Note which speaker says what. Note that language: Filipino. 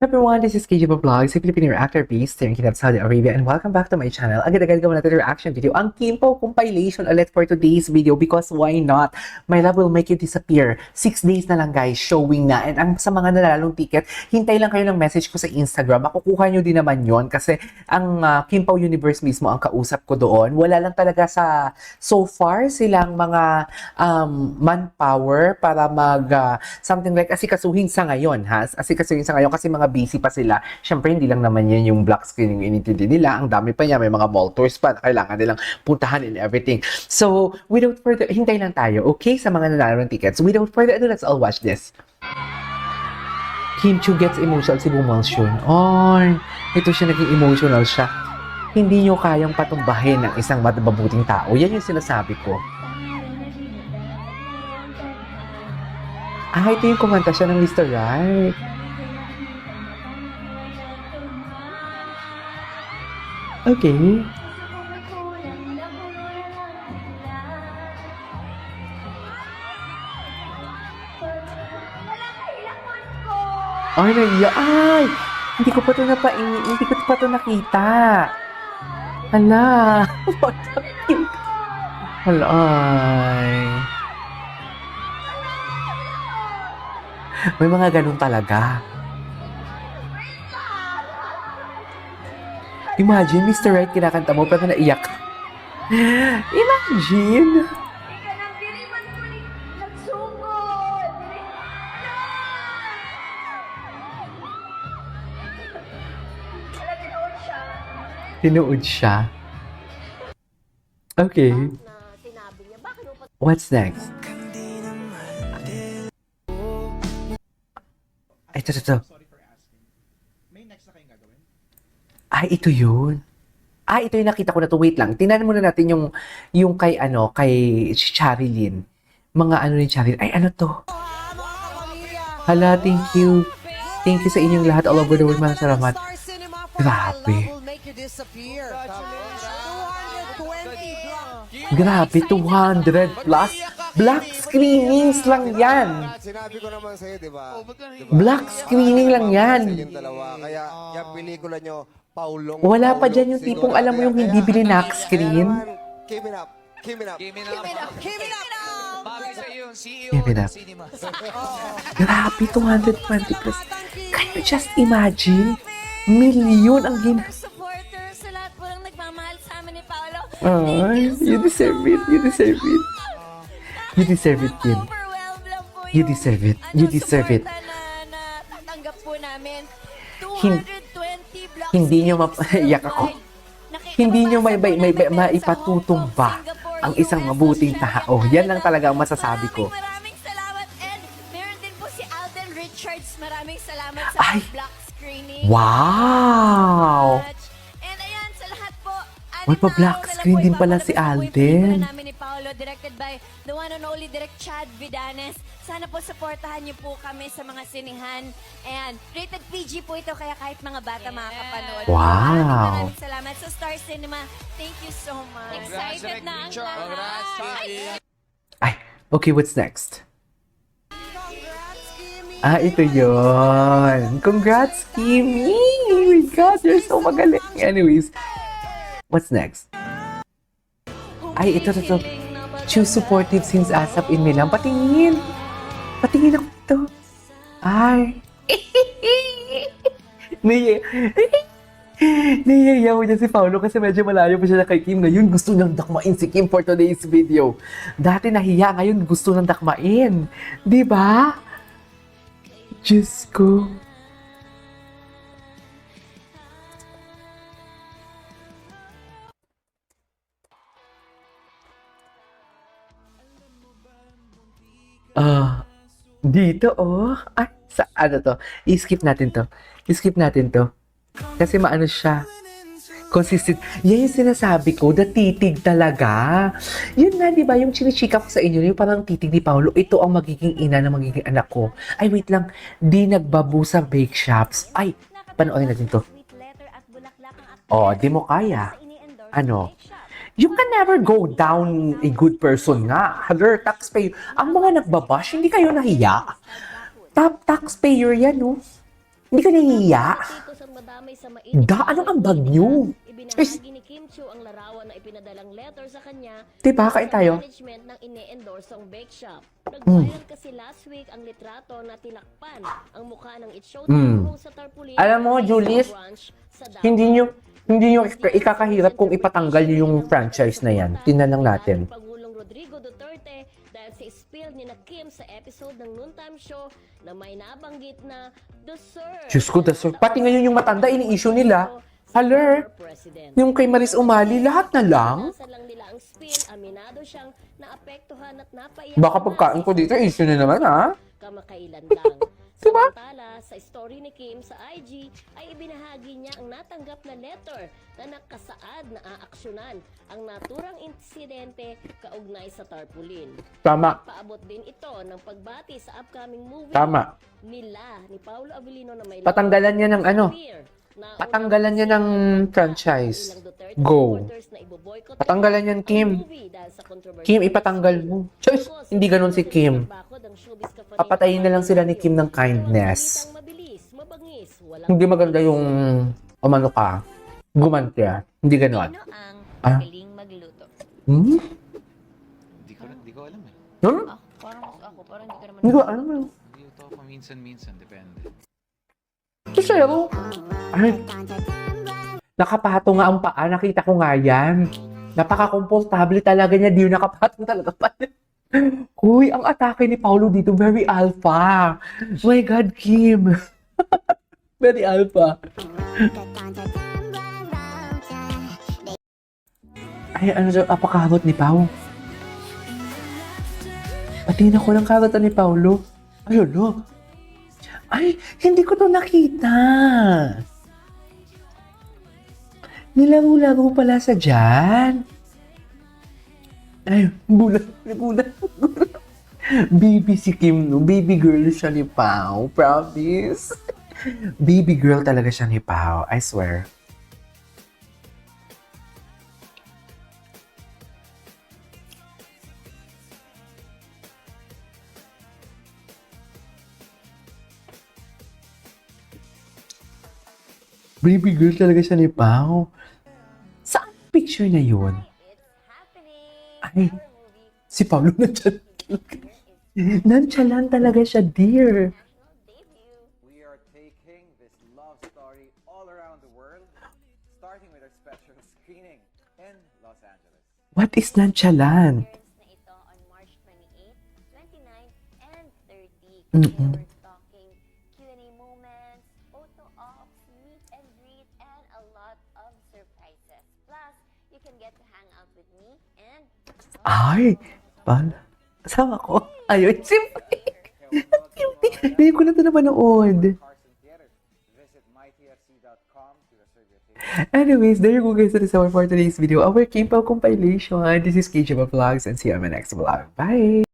Speaker 1: everyone, this is KJ Vlogs, a Filipino reactor based here in Kingdom of Saudi Arabia, and welcome back to my channel. Agad-agad gawin natin reaction video, ang Kimpo compilation ulit for today's video because why not? My love will make you disappear. 6 days na lang guys, showing na. And ang sa mga nalalong ticket, hintay lang kayo ng message ko sa Instagram. Makukuha nyo din naman yon kasi ang Kimpo Universe mismo ang kausap ko doon. Wala lang talaga sa so far silang mga manpower para something like asikasuhin sa ngayon ha. Asikasuhin sa ngayon kasi mga busy pa sila. Siyempre, hindi lang naman yan yung black screen yung inintindi nila. Ang dami pa niya. May mga mall tours pa na kailangan nilang puntahan and everything. So, without further, hintay lang tayo, okay? Sa mga nanalo ng tickets. Without further ado, let's all watch this. Kim Chiu gets emotional si Bumangshun. Ay, ito siya naging emotional siya. Hindi nyo kayang patumbahin ng isang mabuting tao. Yan yung sinasabi ko. Ah, ito yung kumanta siya ng Mr. Right. Okay. Ay, naiya. Ay! Hindi ko pa ito nakita. Hala. Hala, ay. May mga ganun talaga. Imagine, Mr. Right, kinakanta mo, pero naiyak. Imagine! Tinuod siya. Okay. What's next? Ito. Ay, ito yun. Ay, ito yung nakita ko na to. Wait lang. Tingnan muna natin yung kay Charilyn. Mga ano ni Charilyn. Ay, ano to? Hala, thank you. Thank you sa inyong lahat all over the world. Maraming salamat. Grabe. Grabe, 200 plus. Black screenings lang yan.
Speaker 2: Sinabi ko naman sa'yo, di ba?
Speaker 1: Black screening lang yan.
Speaker 2: Kaya yung pelikula nyo, Paulong.
Speaker 1: Wala pa dyan yung tipong alam mo yung hindi binack screen.
Speaker 2: Keep it up. Keep it up.
Speaker 3: Keep it up! Bagay sa iyo, CEO
Speaker 1: Keep it
Speaker 3: ng
Speaker 1: up.
Speaker 3: cinema.
Speaker 1: Grabe, 220 plus. Can you just imagine? Milyon ang
Speaker 4: supporters sa lahat po ng nagmamahal sa amin ni Paolo.
Speaker 1: Ay, you deserve it. You deserve it. You deserve it, Kim.
Speaker 4: Overwhelmed lang po
Speaker 1: You deserve it. You deserve it.
Speaker 4: Na tatanggap po namin.
Speaker 1: Hin-
Speaker 4: 220 blocks.
Speaker 1: Hindi nyo maiyak ako. Hindi nyo maipatutumba ang isang mabuting tao. Yan lang talaga ang masasabi ko.
Speaker 4: Maraming salamat. And meron din po si Alden Richards. Maraming salamat sa
Speaker 1: Ay!
Speaker 4: block screening.
Speaker 1: Wow!
Speaker 4: And ayan, sa lahat po.
Speaker 1: May pa-black screen din pala si Alden.
Speaker 4: Namin ni Paolo, directed by the one and only Direct Chad Vidanes. Sana po supportahan niyo po kami sa mga sinihan. And rated PG po ito, kaya kahit mga bata makakapanood.
Speaker 1: Wow.
Speaker 4: Maraming salamat sa Star Cinema. Thank you so much.
Speaker 3: Excited na ang lahat.
Speaker 1: Ay, okay, what's next? Ah, ito yun. Congrats, Kimi! Oh my God, you're so magaling. Anyways, what's next? Ay, ito. Choose supportive since ASAP in Milan. Patingin ako ito. Ay. Naiyayaw niya si Paolo kasi medyo malayo pa siya na kay Kim. Ngayon, gusto niyang dakmain si Kim for today's video. Dati nahiya, ngayon gusto niyang dakmain. Diba? Diyos ko. Dito, oh. Ay, sa ano to? I-skip natin to. Kasi maano siya. Consistent. Yan yung sinasabi ko, na titig talaga. Yun na, di ba? Yung chinichika ko sa inyo, yung parang titig ni Paolo, ito ang magiging ina na magiging anak ko. Ay, wait lang. Di nagbabu sa bake shops. Ay, panoorin natin to. Oh, di mo kaya. Ano? You can never go down a good person nga. Hello, taxpayer. Ang mga nagbabash, hindi kayo nahiya. Top taxpayer yan, no? Hindi ka nahihiya? Da, anong ambag niyo?
Speaker 5: Ibinahagi ni Kim Chiu ang larawan na ipinadalang letter sa kanya
Speaker 1: Diba, kain tayo?
Speaker 5: sa management ng ine-endorsong bake shop. Nag-viral kasi last week ang litrato na tinakpan ang mukha ng It Showtime kung sa tarpaulin.
Speaker 1: Alam mo, Julius, hindi nyo ikakahirap kung ipatanggal nyo yung franchise na yan. Tingnan lang natin.
Speaker 5: Pangulong Rodrigo Duterte dahil sa spill ni na Kim sa episode ng Noontime Show na may nabanggit na deserve.
Speaker 1: Diyos ko, pati ngayon yung matanda, ini-issue nila. Haler, yung kay Maris Umali, lahat na lang.
Speaker 5: Nasa lang nila ang spill, aminado siyang naapektuhan at napaiyak.
Speaker 1: Baka pagkain ko dito, issue na naman, ha?
Speaker 5: Kamakailan lang.
Speaker 1: Diba?
Speaker 5: Samantala, sa story ni Kim sa IG, ay ibinahagi niya ang natanggap na letter na nakasaad na aaksyonan ang naturang insidente kaugnay sa tarpaulin.
Speaker 1: Tama.
Speaker 5: Paabot din ito ng pagbati sa upcoming movie
Speaker 1: Tama.
Speaker 5: nila ni Paolo Avellino na may
Speaker 1: Patanggalan niya ng ano?
Speaker 5: na
Speaker 1: Patanggalan niya ng franchise.
Speaker 5: ilang Duterte
Speaker 1: Go.
Speaker 5: supporters na iboboycott
Speaker 1: Patanggalan yan,
Speaker 5: ang
Speaker 1: Kim.
Speaker 5: movie dahil sa controversy.
Speaker 1: Kim, ipatanggal mo. Choice, hindi ganun si Kim. Papatayin na lang sila ni Kim ng kindness. Hindi maganda yung umano ka. Gumantya. Hindi ganun.
Speaker 4: Sino ang
Speaker 1: Ah?
Speaker 4: galing magluto?
Speaker 1: Hmm?
Speaker 3: Di ko alam eh.
Speaker 1: Hmm?
Speaker 4: Parang hindi ko naman.
Speaker 1: Hindi ko alam mo.
Speaker 3: Nagluto ako minsan, depende.
Speaker 1: Ito sa'yo. Ay. Nakapato nga ang paa. Nakita ko nga yan. Napaka-komportable talaga niya. Di yung nakapatong talaga pa. Uy, ang atake ni Paulo dito, very alpha. My God, Kim. Very alpha. Ay, ano daw, apakabot ni Pau? Patingin ako ng karatan ni Paulo. Ayun, no? Ay, hindi ko to nakita. Nilago-lago pala sa dyan. Ay, bulat. Baby si Kim, no? Baby girl siya ni Pau. Promise. Baby girl talaga siya ni Pau. I swear. Baby girl talaga siya ni Pau. Saan picture na yun? Ay, si Paulo nandyan. Nandyan talaga siya, dear.
Speaker 6: We are taking this love story all around the world, starting with our special screening in Los Angeles.
Speaker 1: What is nonchalant?
Speaker 4: Na ito on March 28, 29, and 30.
Speaker 1: Mm-mm.
Speaker 4: We're talking Q&A moments, photo ops, meet and greet, and a lot of surprises. Plus, you can get to hang out with me and
Speaker 1: Ay, pala. Kasama ko. Ayun, simple. Hindi ko na ito napanood.
Speaker 6: Carson Theater. Visit mytfc.com to reserve your ticket.
Speaker 1: Anyways, there you go guys. That is our for today's video. Our K-pop compilation. This is KJP Vlogs and see you on my next vlog. Bye!